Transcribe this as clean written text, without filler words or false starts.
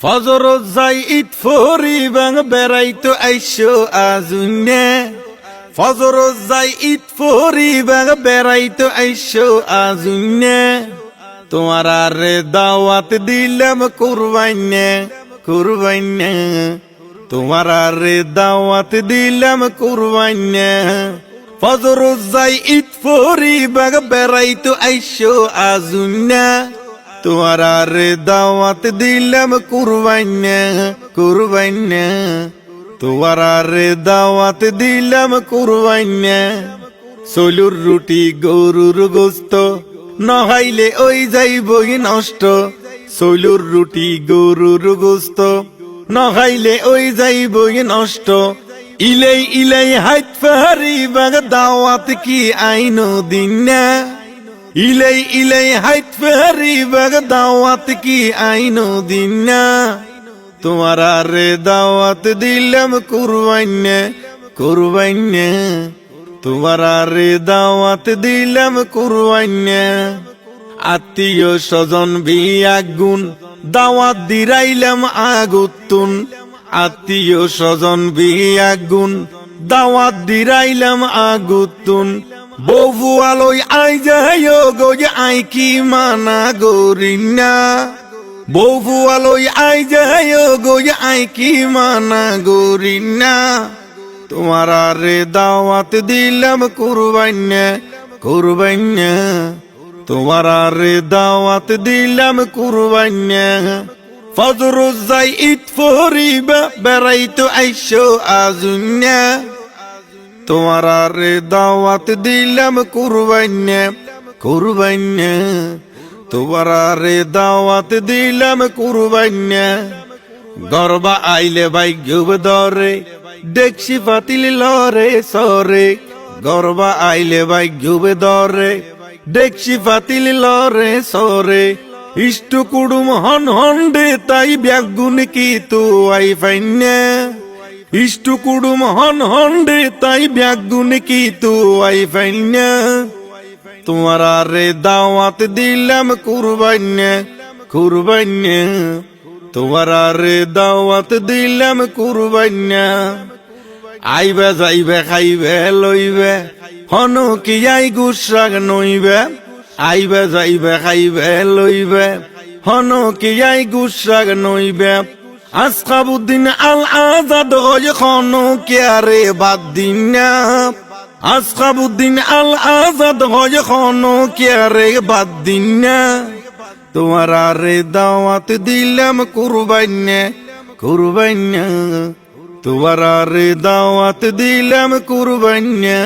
ফজর যাই ঈদ ফরিবাং বেড়াইতো আইসো আজুনে ফজর যাই ঈদ ফরিবাং বেড়াইতো আইসো আজুনে তোমার আরে দাওয়াত দিলাম কুরবাইনে কুরবাইনে তোমার আরে দাওয়াত দিলাম কুরবাইনে ফজর যাই ঈদ ফরিবাং বেড়াইতো আইসো আজুনে তোমার আরে দাওয়াত দিলাম কুরবাইনে কুরবাইনে তোমার আরে দাওয়াত দিলাম কুরবাইনে সলুর রুটি গরুর গোস্ত নহাইলে ওই যাইবই নষ্ট সলুর রুটি গরুর গোস্ত নহাইলে ওই যাইবই নষ্ট ইলাই ইলাই হাইত ফারিবাগ দাওয়াত কি আইনো দিনা ইলাই ইলাই হাইত ফারিবাগ দাওয়াত কি আইনো দিনা তোমার আরে দাওয়াত দিলাম কুরবাইনে কুরবাইনে তোমার আরে দাওয়াত দিলাম কুরবাইনে আত্মীয় স্বজন বিয়াগুন দাওয়াত দিরাইলাম আগুতুন আত্মীয় স্বজন বিয়াগুন দাওয়াত দিরাইলাম আগুতুন বউ আলোই আই যায় গো আই কি মানা গরিনা বউ আলোই আই যায় গো আই কি মানা গরিনা তোমার আরে দাওয়াত দিলাম কুরবাইনে কুরবাইনে তোমার আরে দাওয়াত দিলাম কুরবাইনে ফজর যাই ঈদ ফরিবা বেড়াইতো আইসো আজুনে তোমার আরে দাওয়াত দিলাম কুরবাইনে কুরবাইনে তোমার আরে দাওয়াত দিলাম কুরবাইনে গরবা আইলে ভাই গুব দরে দেখছি পাতিল লরে সরে গরবা আইলে ভাই গুব দরে দেখছি পাতিল লরে সরে ইষ্ট কুড়ুম হন হন দে তাই ব্যাগুন কি তু আই ফাইনে ইষ্ট কুড়ুম হন হন দে তাই ব্যাগুন কি তু আই ফাইনে তোমার আরে দাওয়াত দিলাম কুরবাইনে কুরবাইনে তোমার আরে দাওয়াত দিলাম কুরবাইনে আইবে যাইবে খাইবে লইবে হন কি আই গুসাগ নইবে আইবে যাইবে খাইবে লইবে হন কি আই গুসাগ নইবে আসকাবুদ্দিন আল আজাদ হয় খন কে আরে বাদ দিনা আসকাবুদ্দিন আল আজাদ হয় খন কে আরে বাদ দিনা তোমার আরে দাওয়াত দিলাম কুরবাইনে কুরবাইনে তোমার আরে দাওয়াত দিলাম কুরবাইনে